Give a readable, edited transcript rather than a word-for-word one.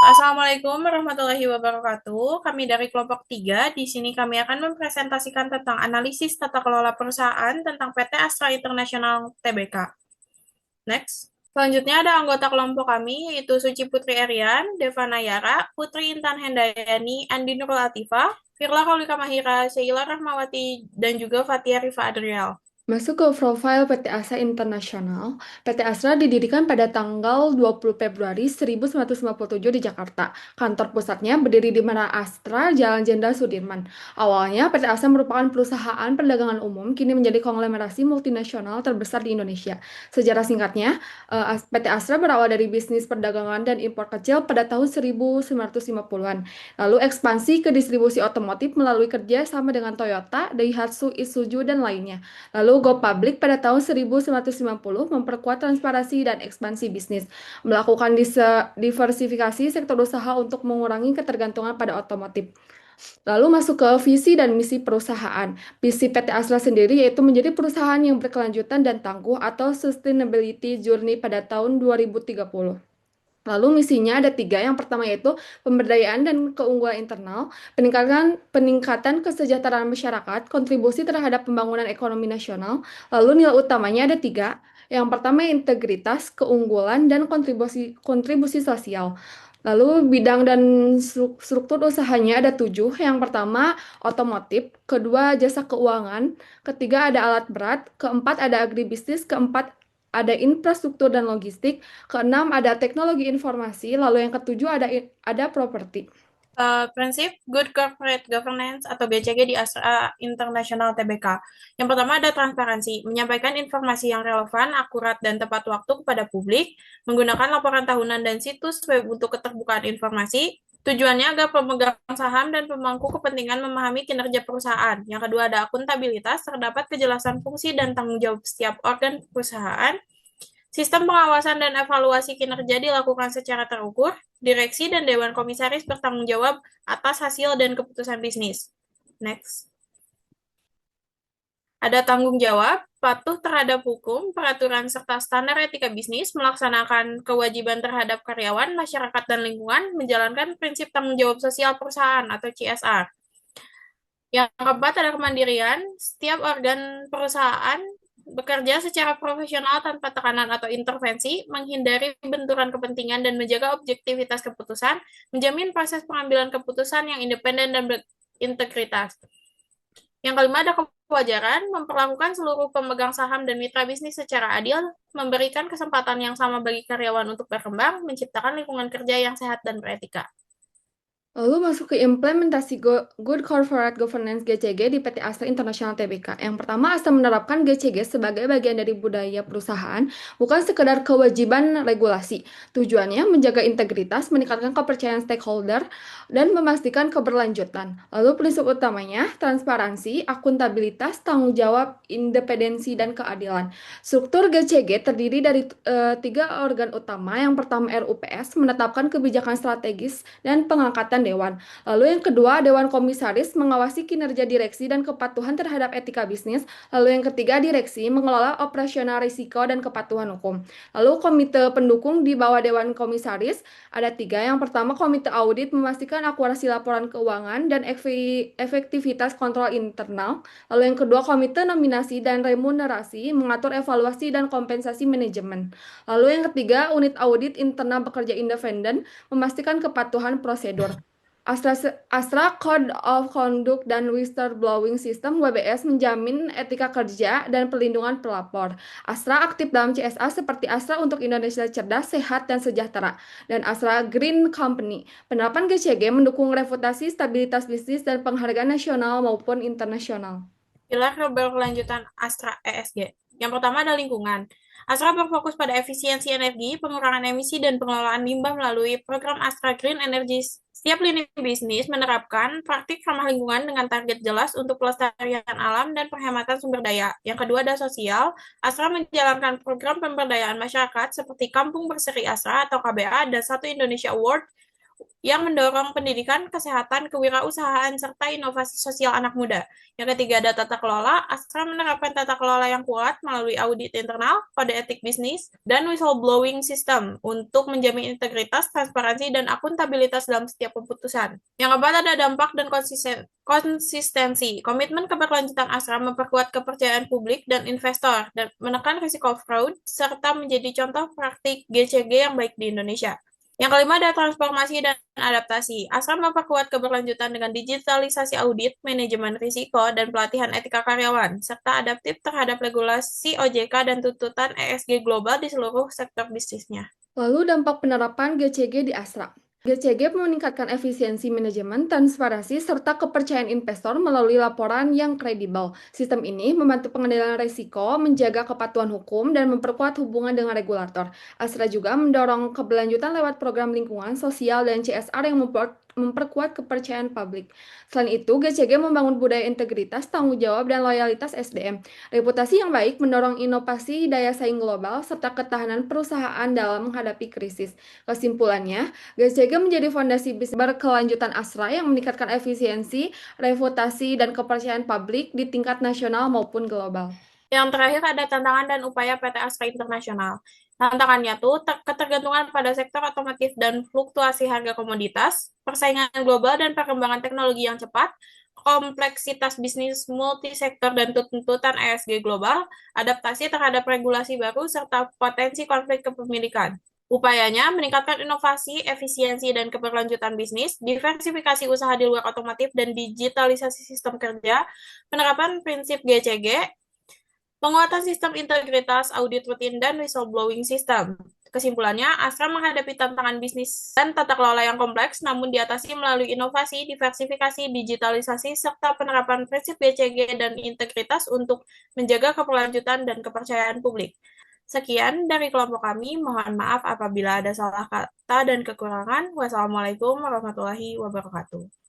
Assalamualaikum warahmatullahi wabarakatuh. Kami dari kelompok 3. Di sini kami akan mempresentasikan tentang analisis tata kelola perusahaan tentang PT Astra International Tbk. Next. Selanjutnya ada anggota kelompok kami, yaitu Suci Putri Erian, Deva Nayara, Putri Intan Hendayani, Andi Nurul Atifah, Firla Kaulika Mahira, Sheila Rahmawati, dan juga Fatia Rifa Adriel. Masuk ke profil PT Astra Internasional. PT Astra didirikan pada tanggal 20 Februari 1957 di Jakarta. Kantor pusatnya berdiri di Menara Astra, Jalan Jenderal Sudirman. Awalnya PT Astra merupakan perusahaan perdagangan umum, kini menjadi konglomerasi multinasional terbesar di Indonesia. Sejarah singkatnya, PT Astra berawal dari bisnis perdagangan dan impor kecil pada tahun 1950-an. Lalu ekspansi ke distribusi otomotif melalui kerja sama dengan Toyota, Daihatsu, Isuzu, dan lainnya. Lalu Go Public pada tahun 1950 memperkuat transparansi dan ekspansi bisnis, melakukan diversifikasi sektor usaha untuk mengurangi ketergantungan pada otomotif. Lalu masuk ke visi dan misi perusahaan. Visi PT Astra sendiri yaitu menjadi perusahaan yang berkelanjutan dan tangguh atau sustainability journey pada tahun 2030. Lalu misinya ada tiga. Yang pertama yaitu pemberdayaan dan keunggulan internal, peningkatan kesejahteraan masyarakat, kontribusi terhadap pembangunan ekonomi nasional. Lalu nilai utamanya ada tiga. Yang pertama integritas, keunggulan, dan kontribusi kontribusi sosial. Lalu bidang dan struktur usahanya ada tujuh. Yang pertama otomotif, kedua jasa keuangan, ketiga ada alat berat, keempat ada agribisnis, keempat ada infrastruktur dan logistik, keenam ada teknologi informasi, lalu yang ketujuh ada properti. Prinsip Good Corporate Governance atau GCG di Astra International Tbk. Yang pertama ada transparansi, menyampaikan informasi yang relevan, akurat, dan tepat waktu kepada publik, menggunakan laporan tahunan dan situs web untuk keterbukaan informasi. Tujuannya agar pemegang saham dan pemangku kepentingan memahami kinerja perusahaan. Yang kedua ada akuntabilitas, terdapat kejelasan fungsi dan tanggung jawab setiap organ perusahaan. Sistem pengawasan dan evaluasi kinerja dilakukan secara terukur. Direksi dan Dewan Komisaris bertanggung jawab atas hasil dan keputusan bisnis. Next. Ada tanggung jawab, patuh terhadap hukum, peraturan, serta standar etika bisnis, melaksanakan kewajiban terhadap karyawan, masyarakat, dan lingkungan, menjalankan prinsip tanggung jawab sosial perusahaan atau CSR. Yang keempat ada kemandirian, setiap organ perusahaan bekerja secara profesional tanpa tekanan atau intervensi, menghindari benturan kepentingan dan menjaga objektivitas keputusan, menjamin proses pengambilan keputusan yang independen dan berintegritas. Yang kelima ada kewajaran, memperlakukan seluruh pemegang saham dan mitra bisnis secara adil, memberikan kesempatan yang sama bagi karyawan untuk berkembang, menciptakan lingkungan kerja yang sehat dan beretika. Lalu masuk ke implementasi Good Corporate Governance GCG di PT Astra International Tbk. Yang pertama, Astra menerapkan GCG sebagai bagian dari budaya perusahaan, bukan sekedar kewajiban regulasi. Tujuannya menjaga integritas, meningkatkan kepercayaan stakeholder, dan memastikan keberlanjutan. Lalu prinsip utamanya, transparansi, akuntabilitas, tanggung jawab, independensi, dan keadilan. Struktur GCG terdiri dari tiga organ utama. Yang pertama RUPS, menetapkan kebijakan strategis dan pengangkatan dewan. Lalu yang kedua, Dewan Komisaris mengawasi kinerja direksi dan kepatuhan terhadap etika bisnis. Lalu yang ketiga, direksi mengelola operasional risiko dan kepatuhan hukum. Lalu komite pendukung di bawah Dewan Komisaris ada tiga. Yang pertama, komite audit memastikan akurasi laporan keuangan dan efektivitas kontrol internal. Lalu yang kedua, komite nominasi dan remunerasi mengatur evaluasi dan kompensasi manajemen. Lalu yang ketiga, unit audit internal bekerja independen memastikan kepatuhan prosedur. Astra Code of Conduct dan Whistleblowing System WBS menjamin etika kerja dan perlindungan pelapor. Astra aktif dalam CSA seperti Astra untuk Indonesia Cerdas, Sehat, dan Sejahtera, dan Astra Green Company. Penerapan GCG mendukung reputasi, stabilitas bisnis, dan penghargaan nasional maupun internasional. Pilar berkelanjutan Astra ESG. Yang pertama ada lingkungan. Astra berfokus pada efisiensi energi, pengurangan emisi, dan pengelolaan limbah melalui program Astra Green Energy. Setiap lini bisnis menerapkan praktik ramah lingkungan dengan target jelas untuk pelestarian alam dan penghematan sumber daya. Yang kedua ada sosial. Astra menjalankan program pemberdayaan masyarakat seperti Kampung Berseri Astra atau KBA dan Satu Indonesia Award yang mendorong pendidikan, kesehatan, kewirausahaan, serta inovasi sosial anak muda. Yang ketiga ada tata kelola. Astra menerapkan tata kelola yang kuat melalui audit internal, kode etik bisnis, dan whistleblowing system untuk menjamin integritas, transparansi, dan akuntabilitas dalam setiap keputusan. Yang keempat ada dampak dan konsistensi. Komitmen keberlanjutan Astra memperkuat kepercayaan publik dan investor dan menekan risiko fraud serta menjadi contoh praktik GCG yang baik di Indonesia. Yang kelima ada transformasi dan adaptasi. Astra memperkuat keberlanjutan dengan digitalisasi audit, manajemen risiko, dan pelatihan etika karyawan, serta adaptif terhadap regulasi OJK dan tuntutan ESG global di seluruh sektor bisnisnya. Lalu dampak penerapan GCG di Astra. GCG meningkatkan efisiensi manajemen, transparansi, serta kepercayaan investor melalui laporan yang kredibel. Sistem ini membantu pengendalian risiko, menjaga kepatuhan hukum, dan memperkuat hubungan dengan regulator. Astra juga mendorong keberlanjutan lewat program lingkungan, sosial, dan CSR yang memperkuat kepercayaan publik. Selain itu, GCG membangun budaya integritas, tanggung jawab, dan loyalitas SDM. Reputasi yang baik mendorong inovasi, daya saing global, serta ketahanan perusahaan dalam menghadapi krisis. Kesimpulannya, GCG menjadi fondasi bisnis berkelanjutan Astra yang meningkatkan efisiensi, reputasi, dan kepercayaan publik di tingkat nasional maupun global. Yang terakhir ada tantangan dan upaya PT Astra Internasional. Tantangannya tuh ketergantungan pada sektor otomotif dan fluktuasi harga komoditas, persaingan global dan perkembangan teknologi yang cepat, kompleksitas bisnis multisektor dan tuntutan ESG global, adaptasi terhadap regulasi baru, serta potensi konflik kepemilikan. Upayanya meningkatkan inovasi, efisiensi, dan keberlanjutan bisnis, diversifikasi usaha di luar otomotif, dan digitalisasi sistem kerja, penerapan prinsip GCG, penguatan sistem integritas, audit rutin, dan whistleblowing system. Kesimpulannya, Astra menghadapi tantangan bisnis dan tata kelola yang kompleks, namun diatasi melalui inovasi, diversifikasi, digitalisasi, serta penerapan prinsip BCG dan integritas untuk menjaga keberlanjutan dan kepercayaan publik. Sekian dari kelompok kami, mohon maaf apabila ada salah kata dan kekurangan. Wassalamualaikum warahmatullahi wabarakatuh.